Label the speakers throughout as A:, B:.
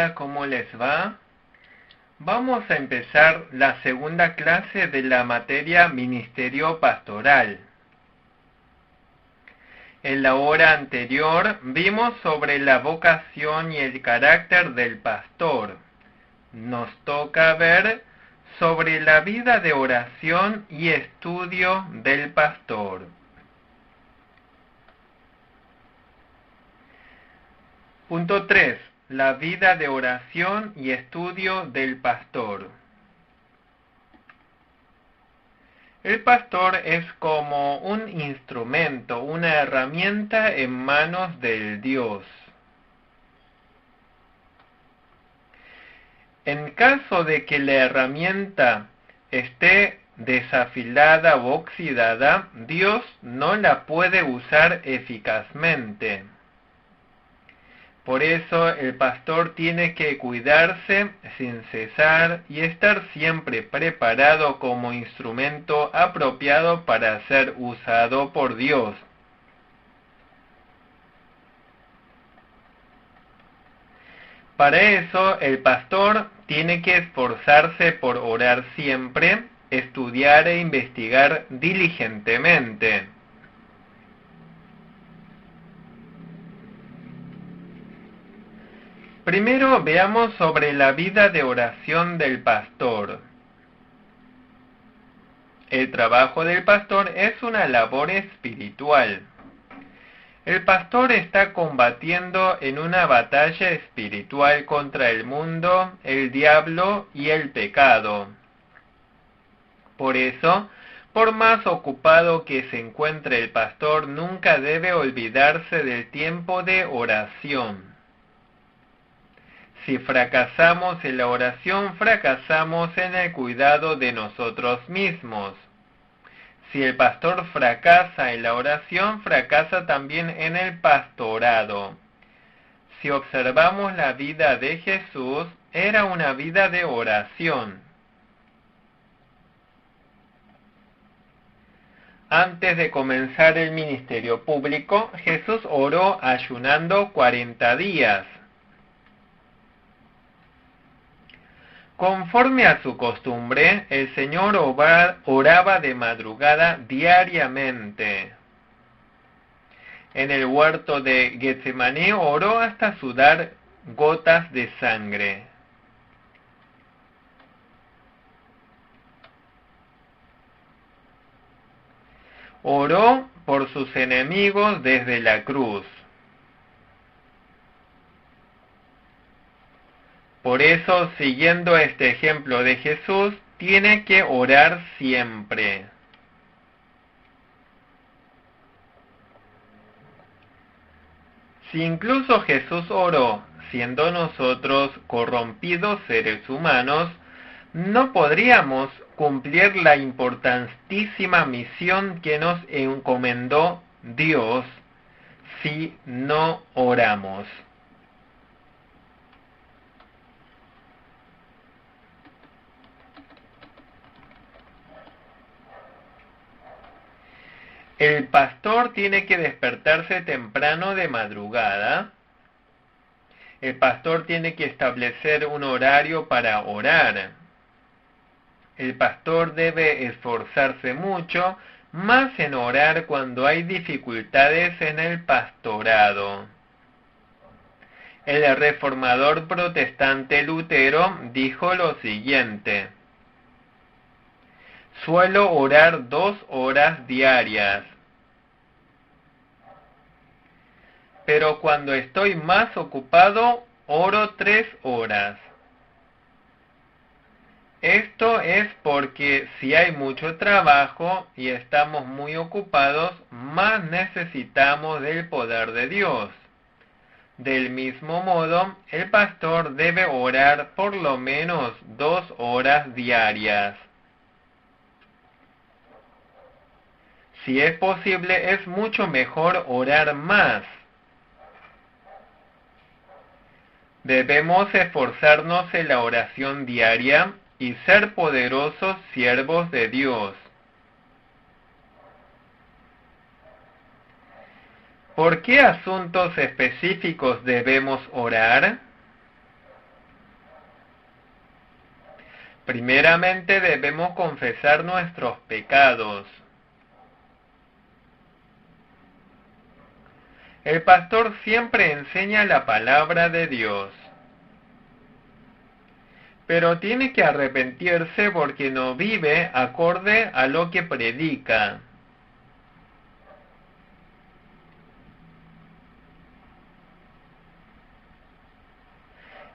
A: Hola, ¿cómo les va? Vamos a empezar la segunda clase de la materia Ministerio Pastoral. En la hora anterior vimos sobre la vocación y el carácter del pastor. Nos toca ver sobre la vida de oración y estudio del pastor. Punto 3. La vida de oración y estudio del pastor. El pastor es como un instrumento, una herramienta en manos del Dios. En caso de que la herramienta esté desafilada o oxidada, Dios no la puede usar eficazmente. Por eso el pastor tiene que cuidarse sin cesar y estar siempre preparado como instrumento apropiado para ser usado por Dios. Para eso el pastor tiene que esforzarse por orar siempre, estudiar e investigar diligentemente. Primero veamos sobre la vida de oración del pastor. El trabajo del pastor es una labor espiritual. El pastor está combatiendo en una batalla espiritual contra el mundo, el diablo y el pecado. Por eso, por más ocupado que se encuentre el pastor, nunca debe olvidarse del tiempo de oración. Si fracasamos en la oración, fracasamos en el cuidado de nosotros mismos. Si el pastor fracasa en la oración, fracasa también en el pastorado. Si observamos la vida de Jesús, era una vida de oración. Antes de comenzar el ministerio público, Jesús oró ayunando 40 días. Conforme a su costumbre, el Señor oraba de madrugada diariamente. En el huerto de Getsemaní oró hasta sudar gotas de sangre. Oró por sus enemigos desde la cruz. Por eso, siguiendo este ejemplo de Jesús, tiene que orar siempre. Si incluso Jesús oró, siendo nosotros corrompidos seres humanos, no podríamos cumplir la importantísima misión que nos encomendó Dios si no oramos. El pastor tiene que despertarse temprano de madrugada. El pastor tiene que establecer un horario para orar. El pastor debe esforzarse mucho, más en orar cuando hay dificultades en el pastorado. El reformador protestante Lutero dijo lo siguiente: suelo orar 2 horas diarias, pero cuando estoy más ocupado, oro 3 horas. Esto es porque si hay mucho trabajo y estamos muy ocupados, más necesitamos del poder de Dios. Del mismo modo, el pastor debe orar por lo menos 2 horas diarias. Si es posible, es mucho mejor orar más. Debemos esforzarnos en la oración diaria y ser poderosos siervos de Dios. ¿Por qué asuntos específicos debemos orar? Primeramente debemos confesar nuestros pecados. El pastor siempre enseña la palabra de Dios, pero tiene que arrepentirse porque no vive acorde a lo que predica.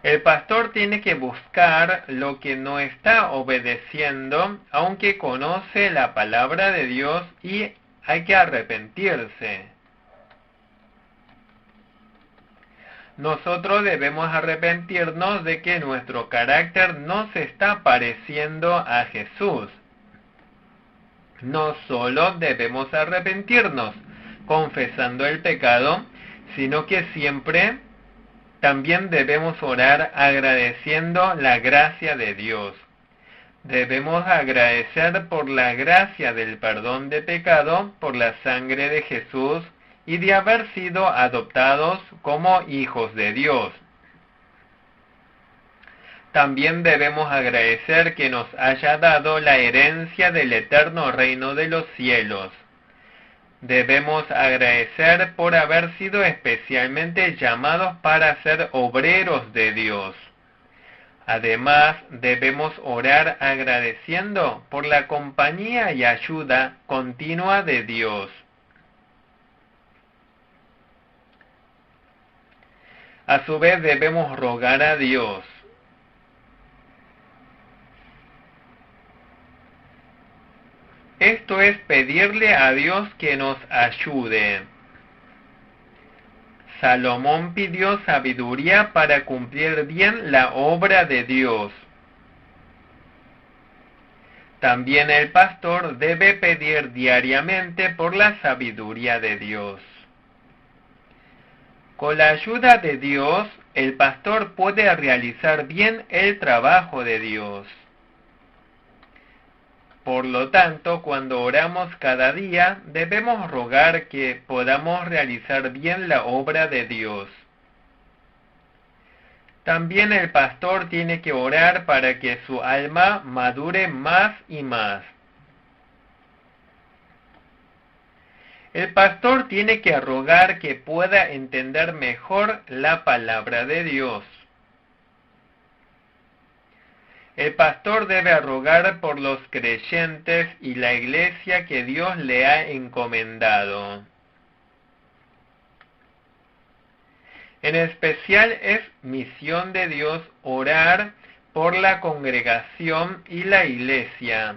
A: El pastor tiene que buscar lo que no está obedeciendo, aunque conoce la palabra de Dios, y hay que arrepentirse. Nosotros debemos arrepentirnos de que nuestro carácter no se está pareciendo a Jesús. No solo debemos arrepentirnos confesando el pecado, sino que siempre también debemos orar agradeciendo la gracia de Dios. Debemos agradecer por la gracia del perdón de pecado, por la sangre de Jesús y de haber sido adoptados como hijos de Dios. También debemos agradecer que nos haya dado la herencia del eterno reino de los cielos. Debemos agradecer por haber sido especialmente llamados para ser obreros de Dios. Además, debemos orar agradeciendo por la compañía y ayuda continua de Dios. A su vez, debemos rogar a Dios. Esto es pedirle a Dios que nos ayude. Salomón pidió sabiduría para cumplir bien la obra de Dios. También el pastor debe pedir diariamente por la sabiduría de Dios. Con la ayuda de Dios, el pastor puede realizar bien el trabajo de Dios. Por lo tanto, cuando oramos cada día, debemos rogar que podamos realizar bien la obra de Dios. También el pastor tiene que orar para que su alma madure más y más. El pastor tiene que rogar que pueda entender mejor la palabra de Dios. El pastor debe rogar por los creyentes y la iglesia que Dios le ha encomendado. En especial es misión de Dios orar por la congregación y la iglesia.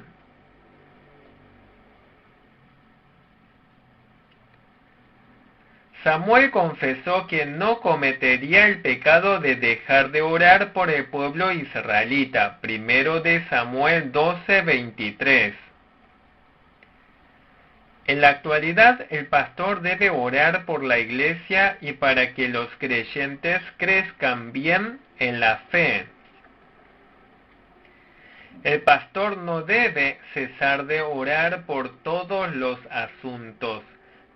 A: Samuel confesó que no cometería el pecado de dejar de orar por el pueblo israelita. Primero de Samuel 12:23. En la actualidad, el pastor debe orar por la iglesia y para que los creyentes crezcan bien en la fe. El pastor no debe cesar de orar por todos los asuntos,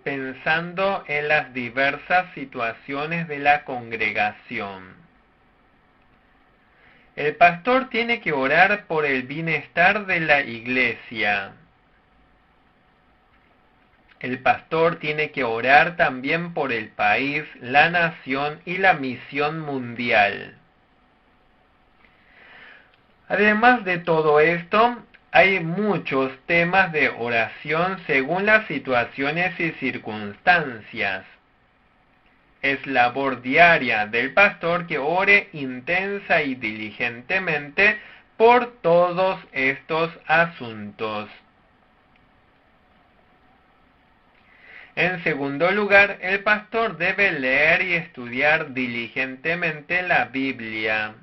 A: pensando en las diversas situaciones de la congregación. El pastor tiene que orar por el bienestar de la iglesia. El pastor tiene que orar también por el país, la nación y la misión mundial. Además de todo esto, hay muchos temas de oración según las situaciones y circunstancias. Es labor diaria del pastor que ore intensa y diligentemente por todos estos asuntos. En segundo lugar, el pastor debe leer y estudiar diligentemente la Biblia.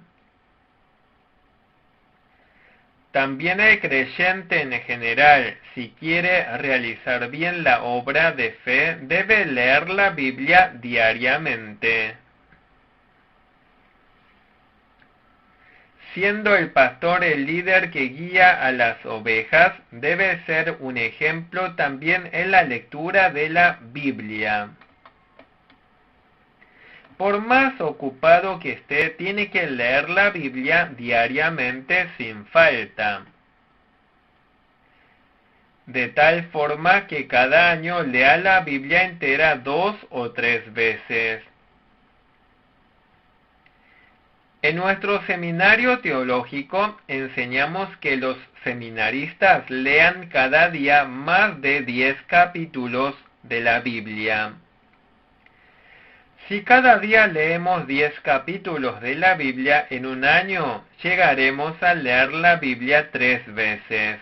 A: También el creyente en general, si quiere realizar bien la obra de fe, debe leer la Biblia diariamente. Siendo el pastor el líder que guía a las ovejas, debe ser un ejemplo también en la lectura de la Biblia. por más ocupado que esté, tiene que leer la Biblia diariamente sin falta, de tal forma que cada año lea la Biblia entera 2 o 3 veces. En nuestro seminario teológico enseñamos que los seminaristas lean cada día más de 10 capítulos de la Biblia. Si cada día leemos 10 capítulos de la Biblia en un año, llegaremos a leer la Biblia 3 veces.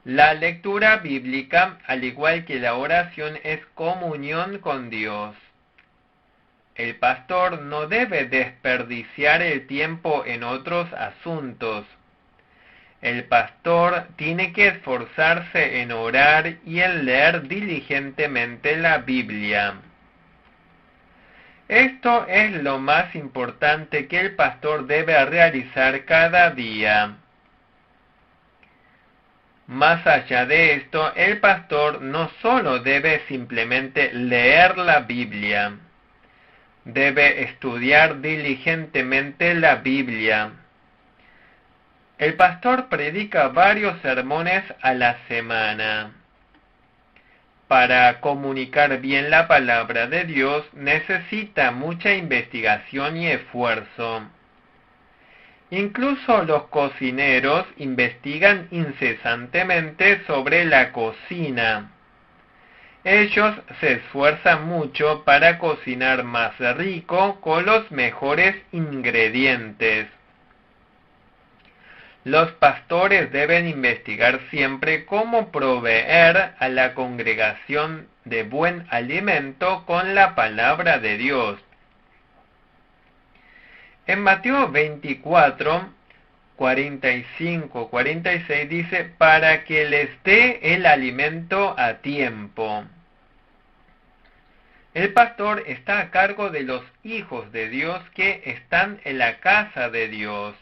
A: La lectura bíblica, al igual que la oración, es comunión con Dios. El pastor no debe desperdiciar el tiempo en otros asuntos. El pastor tiene que esforzarse en orar y en leer diligentemente la Biblia. Esto es lo más importante que el pastor debe realizar cada día. Más allá de esto, el pastor no solo debe simplemente leer la Biblia, debe estudiar diligentemente la Biblia. El pastor predica varios sermones a la semana. Para comunicar bien la palabra de Dios necesita mucha investigación y esfuerzo. Incluso los cocineros investigan incesantemente sobre la cocina. Ellos se esfuerzan mucho para cocinar más rico con los mejores ingredientes. Los pastores deben investigar siempre cómo proveer a la congregación de buen alimento con la palabra de Dios. En Mateo 24, 45-46 dice, para que les dé el alimento a tiempo. El pastor está a cargo de los hijos de Dios que están en la casa de Dios.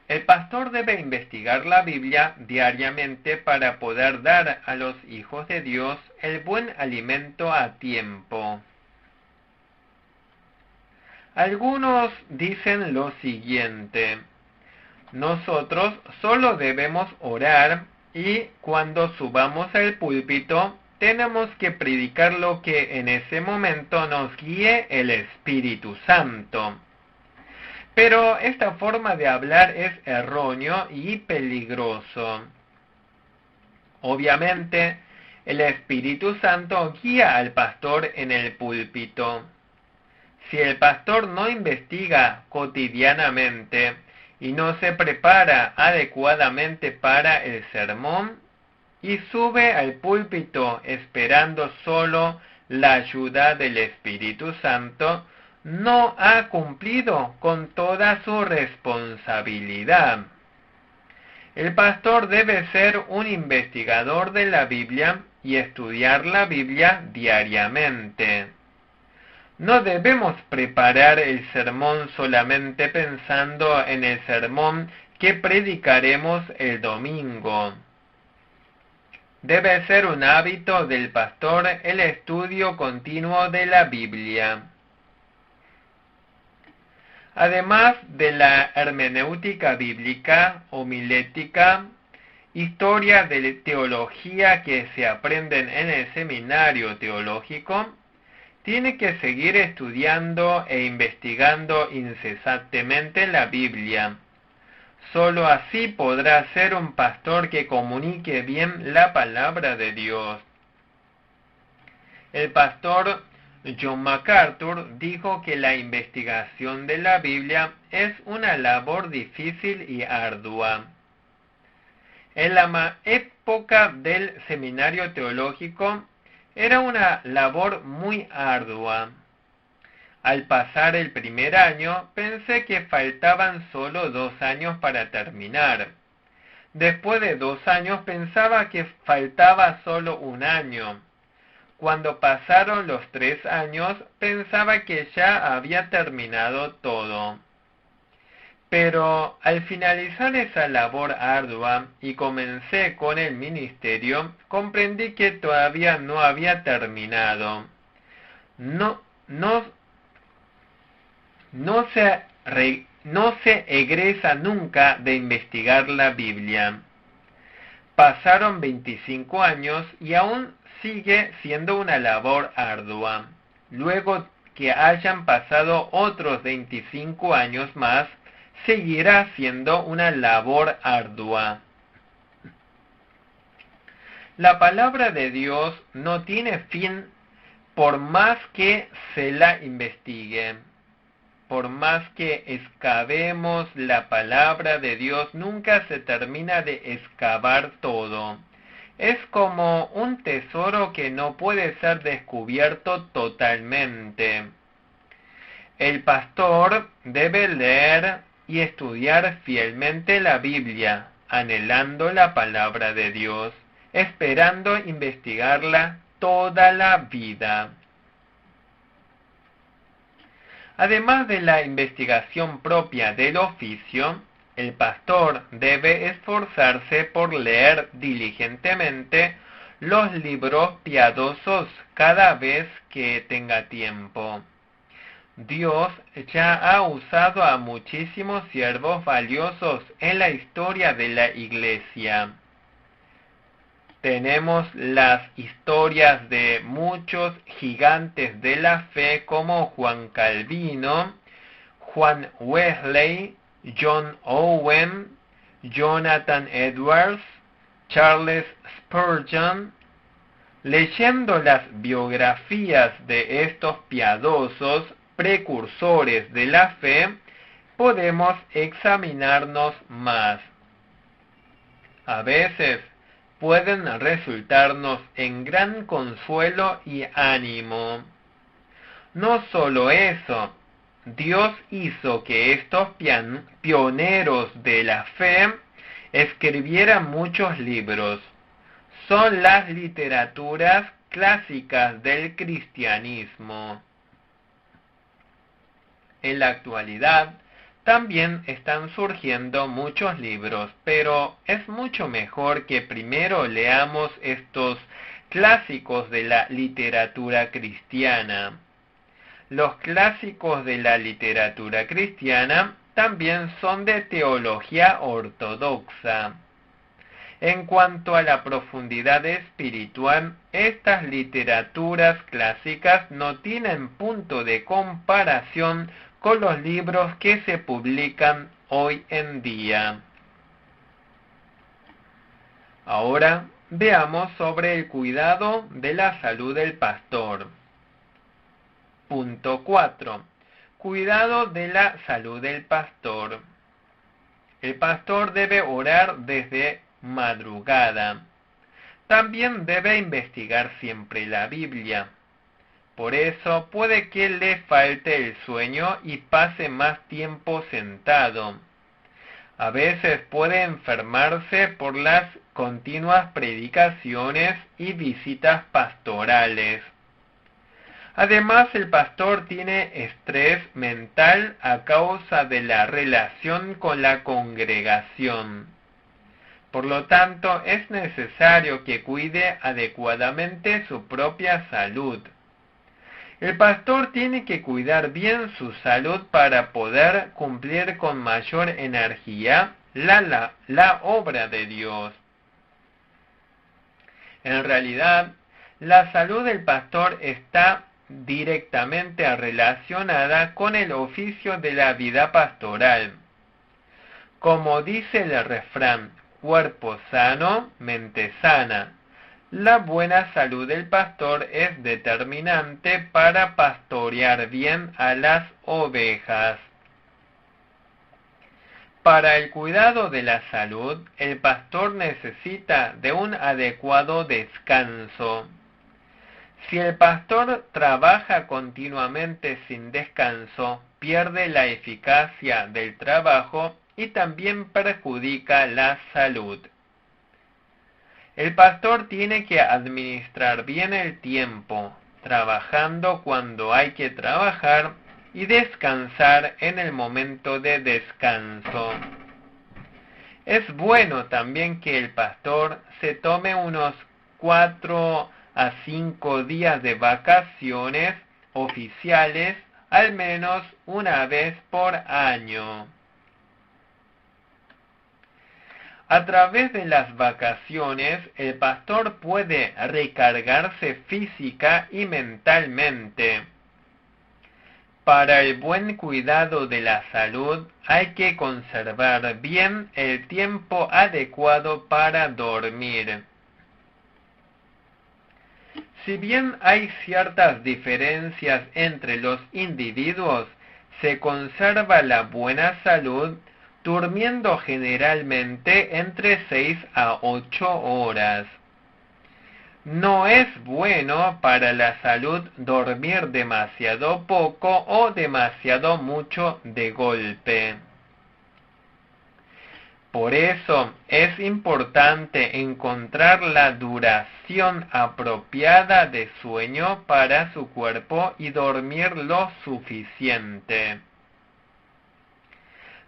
A: El pastor debe investigar la Biblia diariamente para poder dar a los hijos de Dios el buen alimento a tiempo. Algunos dicen lo siguiente: nosotros solo debemos orar y cuando subamos al púlpito tenemos que predicar lo que en ese momento nos guíe el Espíritu Santo. Pero esta forma de hablar es erróneo y peligroso. Obviamente, el Espíritu Santo guía al pastor en el púlpito. Si el pastor no investiga cotidianamente y no se prepara adecuadamente para el sermón y sube al púlpito esperando solo la ayuda del Espíritu Santo, no ha cumplido con toda su responsabilidad. El pastor debe ser un investigador de la Biblia y estudiar la Biblia diariamente. No debemos preparar el sermón solamente pensando en el sermón que predicaremos el domingo. Debe ser un hábito del pastor el estudio continuo de la Biblia. Además de la hermenéutica bíblica, homilética, historia de teología que se aprenden en el seminario teológico, tiene que seguir estudiando e investigando incesantemente la Biblia. Solo así podrá ser un pastor que comunique bien la palabra de Dios. El pastor John MacArthur dijo que la investigación de la Biblia es una labor difícil y ardua. En la época del seminario teológico era una labor muy ardua. Al pasar el primer año pensé que faltaban solo 2 años para terminar. Después de 2 años pensaba que faltaba solo 1 año. Cuando pasaron los 3 años, pensaba que ya había terminado todo. Pero al finalizar esa labor ardua y comencé con el ministerio, comprendí que todavía no había terminado. No, no, no se egresa nunca de investigar la Biblia. Pasaron 25 años y aún sigue siendo una labor ardua. Luego que hayan pasado otros 25 años más, seguirá siendo una labor ardua. La palabra de Dios no tiene fin por más que se la investigue. Por más que excavemos la palabra de Dios, nunca se termina de excavar todo. Es como un tesoro que no puede ser descubierto totalmente. El pastor debe leer y estudiar fielmente la Biblia, anhelando la palabra de Dios, esperando investigarla toda la vida. Además de la investigación propia del oficio, el pastor debe esforzarse por leer diligentemente los libros piadosos cada vez que tenga tiempo. Dios ya ha usado a muchísimos siervos valiosos en la historia de la Iglesia. Tenemos las historias de muchos gigantes de la fe como Juan Calvino, Juan Wesley, John Owen, Jonathan Edwards, Charles Spurgeon. Leyendo las biografías de estos piadosos precursores de la fe, podemos examinarnos más. A veces pueden resultarnos en gran consuelo y ánimo. No solo eso, Dios hizo que estos pioneros de la fe escribieran muchos libros. Son las literaturas clásicas del cristianismo. En la actualidad, también están surgiendo muchos libros, pero es mucho mejor que primero leamos estos clásicos de la literatura cristiana. Los clásicos de la literatura cristiana también son de teología ortodoxa. En cuanto a la profundidad espiritual, estas literaturas clásicas no tienen punto de comparación con los libros que se publican hoy en día. Ahora veamos sobre el cuidado de la salud del pastor. Punto 4. Cuidado de la salud del pastor. El pastor debe orar desde madrugada. También debe investigar siempre la Biblia. Por eso puede que le falte el sueño y pase más tiempo sentado. A veces puede enfermarse por las continuas predicaciones y visitas pastorales. Además, el pastor tiene estrés mental a causa de la relación con la congregación. Por lo tanto, es necesario que cuide adecuadamente su propia salud. El pastor tiene que cuidar bien su salud para poder cumplir con mayor energía la obra de Dios. En realidad, la salud del pastor está directamente relacionada con el oficio de la vida pastoral. Como dice el refrán, cuerpo sano, mente sana. La buena salud del pastor es determinante para pastorear bien a las ovejas. Para el cuidado de la salud, el pastor necesita de un adecuado descanso. Si el pastor trabaja continuamente sin descanso, pierde la eficacia del trabajo y también perjudica la salud. El pastor tiene que administrar bien el tiempo, trabajando cuando hay que trabajar y descansar en el momento de descanso. Es bueno también que el pastor se tome unos 4 a 5 días de vacaciones oficiales, al menos una vez por año. A través de las vacaciones, el pastor puede recargarse física y mentalmente. Para el buen cuidado de la salud hay que conservar bien el tiempo adecuado para dormir. Si bien hay ciertas diferencias entre los individuos, se conserva la buena salud durmiendo generalmente entre 6 a 8 horas. No es bueno para la salud dormir demasiado poco o demasiado mucho de golpe. Por eso es importante encontrar la duración apropiada de sueño para su cuerpo y dormir lo suficiente.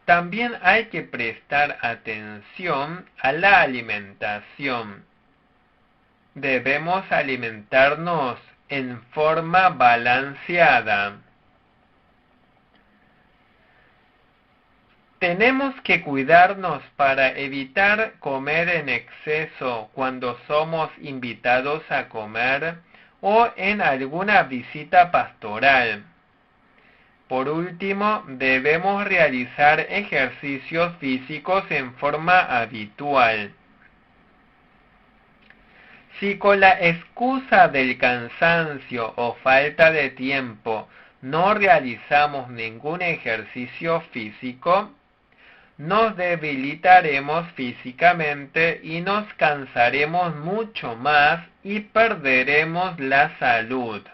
A: También hay que prestar atención a la alimentación. Debemos alimentarnos en forma balanceada. Tenemos que cuidarnos para evitar comer en exceso cuando somos invitados a comer o en alguna visita pastoral. Por último, debemos realizar ejercicios físicos en forma habitual. Si con la excusa del cansancio o falta de tiempo no realizamos ningún ejercicio físico, nos debilitaremos físicamente y nos cansaremos mucho más y perderemos la salud.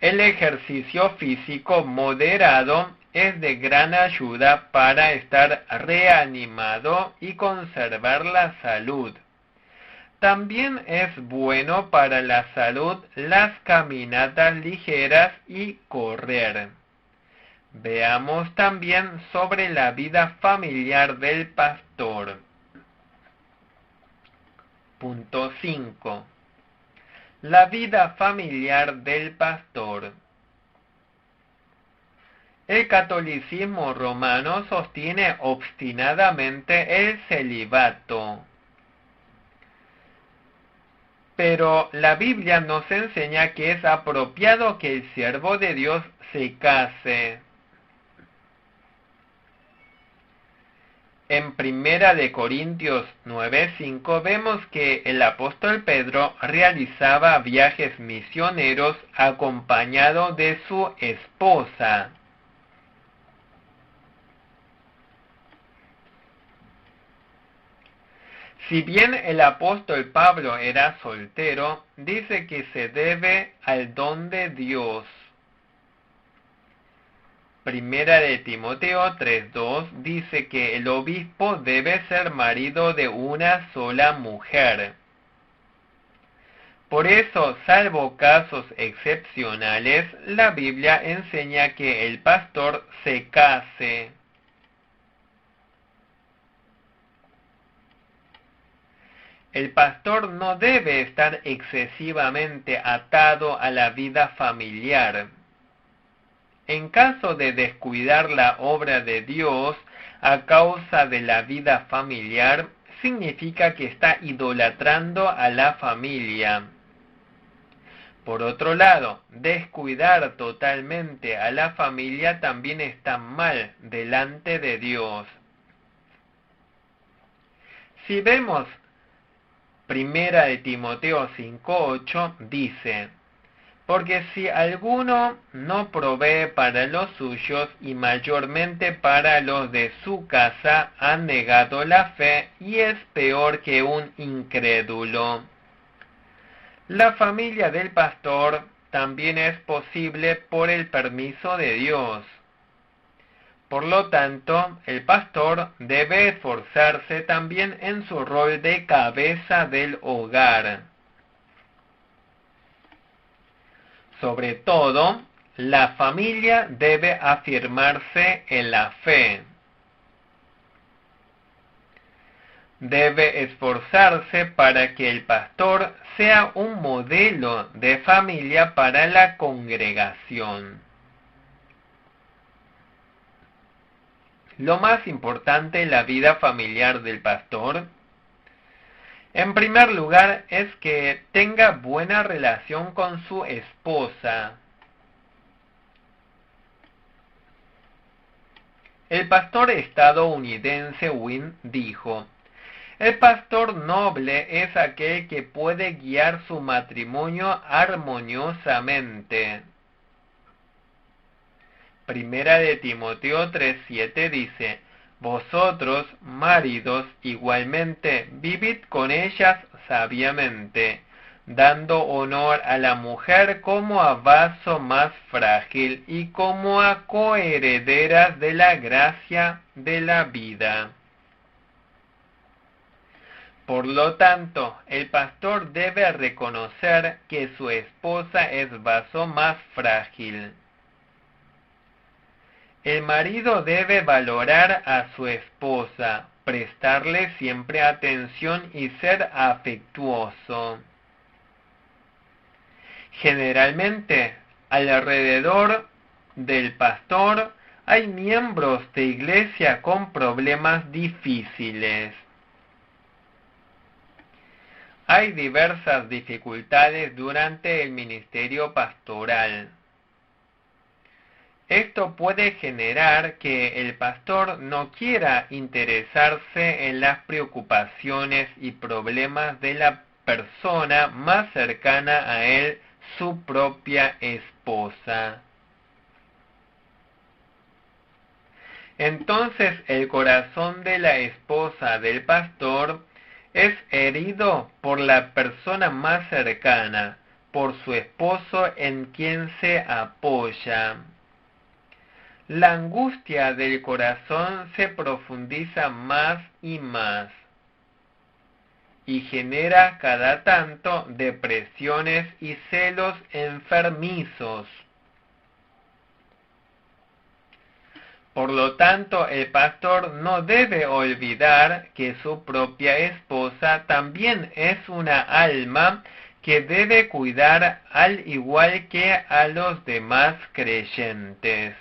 A: El ejercicio físico moderado es de gran ayuda para estar reanimado y conservar la salud. También es bueno para la salud las caminatas ligeras y correr. Veamos también sobre la vida familiar del pastor. Punto 5. La vida familiar del pastor. El catolicismo romano sostiene obstinadamente el celibato. Pero la Biblia nos enseña que es apropiado que el siervo de Dios se case. En 1 Corintios 9:5 vemos que el apóstol Pedro realizaba viajes misioneros acompañado de su esposa. Si bien el apóstol Pablo era soltero, dice que se debe al don de Dios. 1 de Timoteo 3:2 dice que el obispo debe ser marido de una sola mujer. Por eso, salvo casos excepcionales, la Biblia enseña que el pastor se case. El pastor no debe estar excesivamente atado a la vida familiar. En caso de descuidar la obra de Dios a causa de la vida familiar, significa que está idolatrando a la familia. Por otro lado, descuidar totalmente a la familia también está mal delante de Dios. Si vemos 1 de Timoteo 5:8 dice: porque si alguno no provee para los suyos y mayormente para los de su casa, ha negado la fe y es peor que un incrédulo. La familia del pastor también es posible por el permiso de Dios. Por lo tanto, el pastor debe esforzarse también en su rol de cabeza del hogar. Sobre todo, la familia debe afirmarse en la fe. Debe esforzarse para que el pastor sea un modelo de familia para la congregación. Lo más importante en la vida familiar del pastor, en primer lugar, es que tenga buena relación con su esposa. El pastor estadounidense Wynne dijo: el pastor noble es aquel que puede guiar su matrimonio armoniosamente. Primera de Timoteo 3:7 dice: vosotros, maridos, igualmente, vivid con ellas sabiamente, dando honor a la mujer como a vaso más frágil y como a coherederas de la gracia de la vida. Por lo tanto, el pastor debe reconocer que su esposa es vaso más frágil. El marido debe valorar a su esposa, prestarle siempre atención y ser afectuoso. Generalmente, alrededor del pastor hay miembros de iglesia con problemas difíciles. Hay diversas dificultades durante el ministerio pastoral. Esto puede generar que el pastor no quiera interesarse en las preocupaciones y problemas de la persona más cercana a él, su propia esposa. Entonces el corazón de la esposa del pastor es herido por la persona más cercana, por su esposo en quien se apoya. La angustia del corazón se profundiza más y más y genera cada tanto depresiones y celos enfermizos. Por lo tanto, el pastor no debe olvidar que su propia esposa también es una alma que debe cuidar al igual que a los demás creyentes.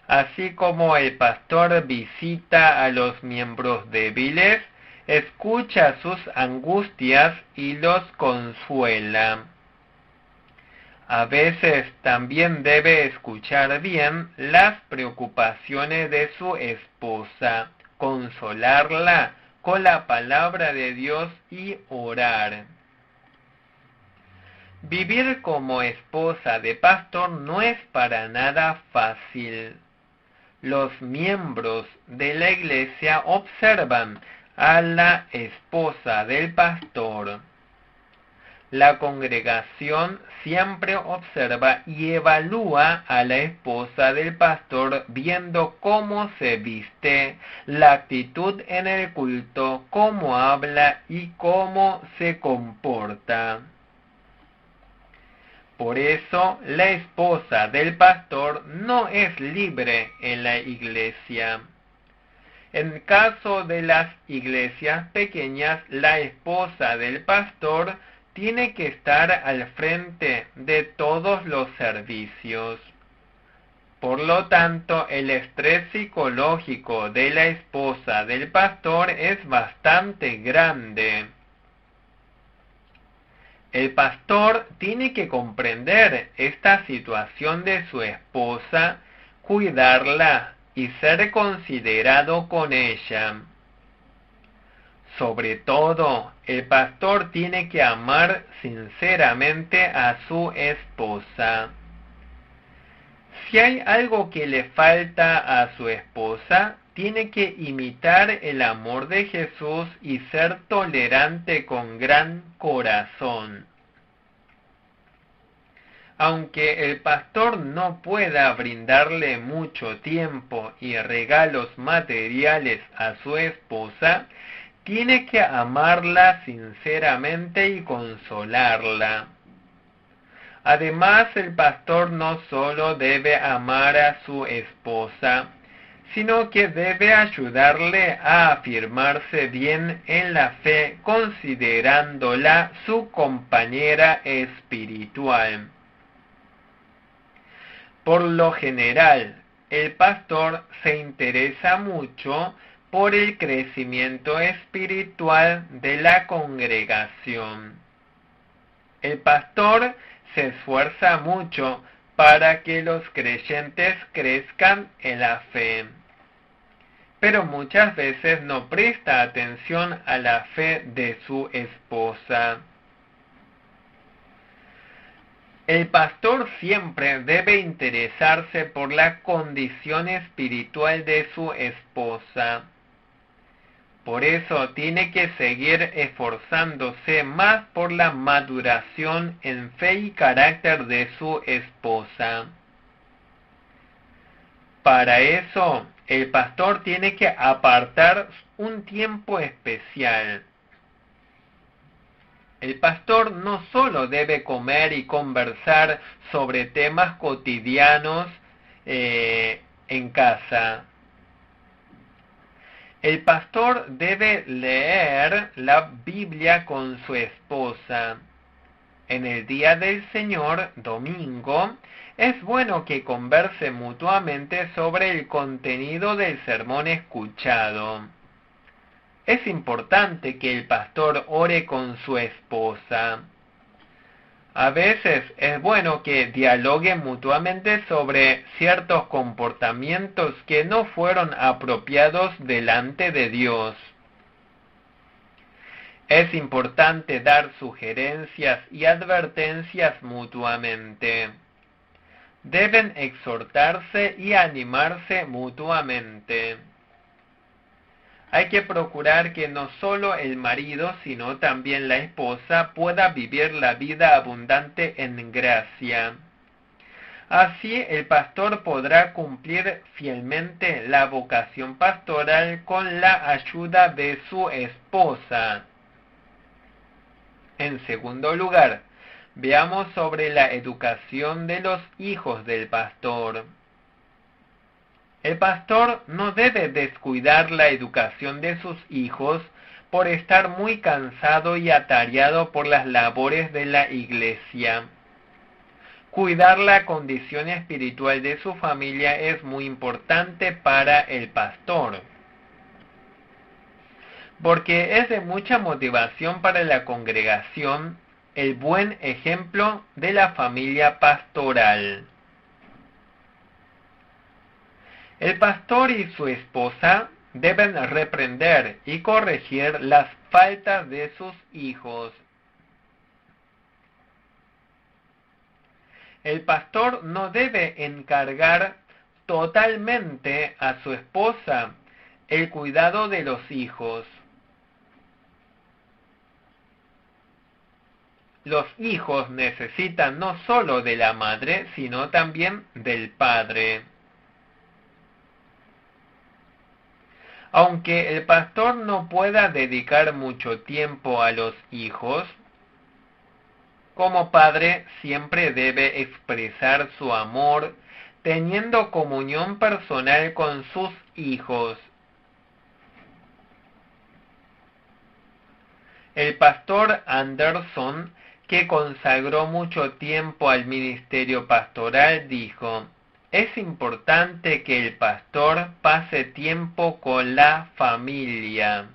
A: Así como el pastor visita a los miembros débiles, escucha sus angustias y los consuela. A veces también debe escuchar bien las preocupaciones de su esposa, consolarla con la palabra de Dios y orar. Vivir como esposa de pastor no es para nada fácil. Los miembros de la iglesia observan a la esposa del pastor. La congregación siempre observa y evalúa a la esposa del pastor viendo cómo se viste, la actitud en el culto, cómo habla y cómo se comporta. Por eso, la esposa del pastor no es libre en la iglesia. En caso de las iglesias pequeñas, la esposa del pastor tiene que estar al frente de todos los servicios. Por lo tanto, el estrés psicológico de la esposa del pastor es bastante grande. El pastor tiene que comprender esta situación de su esposa, cuidarla y ser considerado con ella. Sobre todo, el pastor tiene que amar sinceramente a su esposa. Si hay algo que le falta a su esposa, tiene que imitar el amor de Jesús y ser tolerante con gran corazón. Aunque el pastor no pueda brindarle mucho tiempo y regalos materiales a su esposa, tiene que amarla sinceramente y consolarla. Además, el pastor no solo debe amar a su esposa, sino que debe ayudarle a afirmarse bien en la fe, considerándola su compañera espiritual. Por lo general, el pastor se interesa mucho por el crecimiento espiritual de la congregación. El pastor se esfuerza mucho para que los creyentes crezcan en la fe, pero muchas veces no presta atención a la fe de su esposa. El pastor siempre debe interesarse por la condición espiritual de su esposa. Por eso tiene que seguir esforzándose más por la maduración en fe y carácter de su esposa. Para eso, el pastor tiene que apartar un tiempo especial. El pastor no solo debe comer y conversar sobre temas cotidianos en casa. El pastor debe leer la Biblia con su esposa. En el día del Señor, domingo, es bueno que converse mutuamente sobre el contenido del sermón escuchado. Es importante que el pastor ore con su esposa. A veces es bueno que dialoguen mutuamente sobre ciertos comportamientos que no fueron apropiados delante de Dios. Es importante dar sugerencias y advertencias mutuamente. Deben exhortarse y animarse mutuamente. Hay que procurar que no solo el marido, sino también la esposa pueda vivir la vida abundante en gracia. Así el pastor podrá cumplir fielmente la vocación pastoral con la ayuda de su esposa. En segundo lugar, veamos sobre la educación de los hijos del pastor. El pastor no debe descuidar la educación de sus hijos por estar muy cansado y atareado por las labores de la iglesia. Cuidar la condición espiritual de su familia es muy importante para el pastor, porque es de mucha motivación para la congregación el buen ejemplo de la familia pastoral. El pastor y su esposa deben reprender y corregir las faltas de sus hijos. El pastor no debe encargar totalmente a su esposa el cuidado de los hijos. Los hijos necesitan no solo de la madre, sino también del padre. Aunque el pastor no pueda dedicar mucho tiempo a los hijos, como padre siempre debe expresar su amor teniendo comunión personal con sus hijos. El pastor Anderson, que consagró mucho tiempo al ministerio pastoral, dijo: es importante que el pastor pase tiempo con la familia.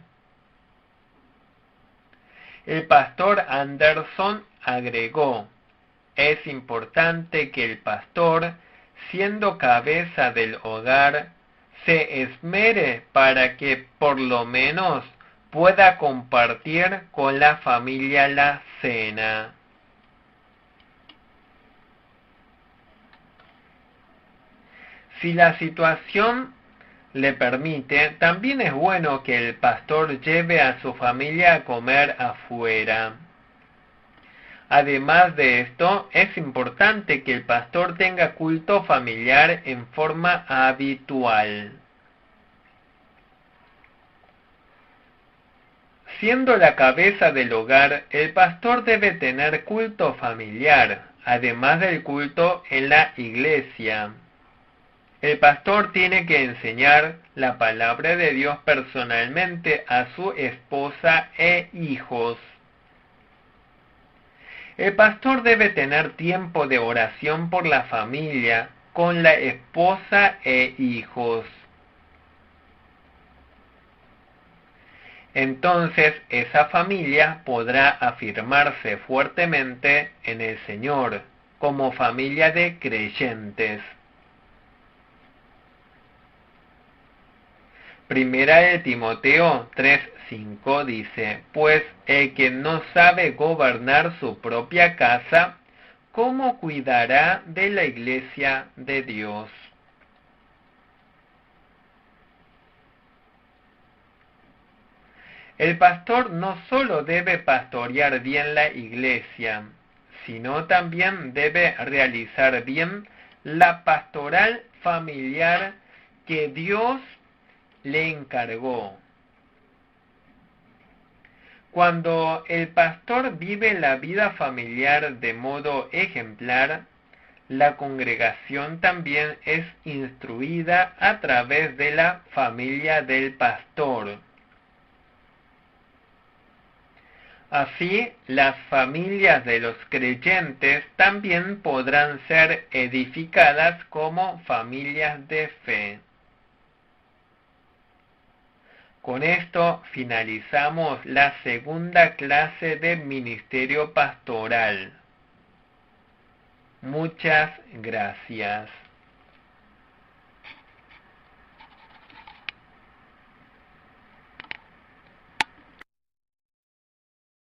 A: El pastor Anderson agregó: es importante que el pastor, siendo cabeza del hogar, se esmere para que por lo menos pueda compartir con la familia la cena. Si la situación le permite, también es bueno que el pastor lleve a su familia a comer afuera. Además de esto, es importante que el pastor tenga culto familiar en forma habitual. Siendo la cabeza del hogar, el pastor debe tener culto familiar. además del culto en la iglesia. El pastor tiene que enseñar la palabra de Dios personalmente a su esposa e hijos. El pastor debe tener tiempo de oración por la familia, con la esposa e hijos. Entonces esa familia podrá afirmarse fuertemente en el Señor como familia de creyentes. Primera de Timoteo 3:5 dice: pues el que no sabe gobernar su propia casa, ¿cómo cuidará de la iglesia de Dios? El pastor no solo debe pastorear bien la iglesia, sino también debe realizar bien la pastoral familiar que Dios le encargó. Cuando el pastor vive la vida familiar de modo ejemplar, la congregación también es instruida a través de la familia del pastor. Así, las familias de los creyentes también podrán ser edificadas como familias de fe. Con esto finalizamos la segunda clase de ministerio pastoral. Muchas gracias.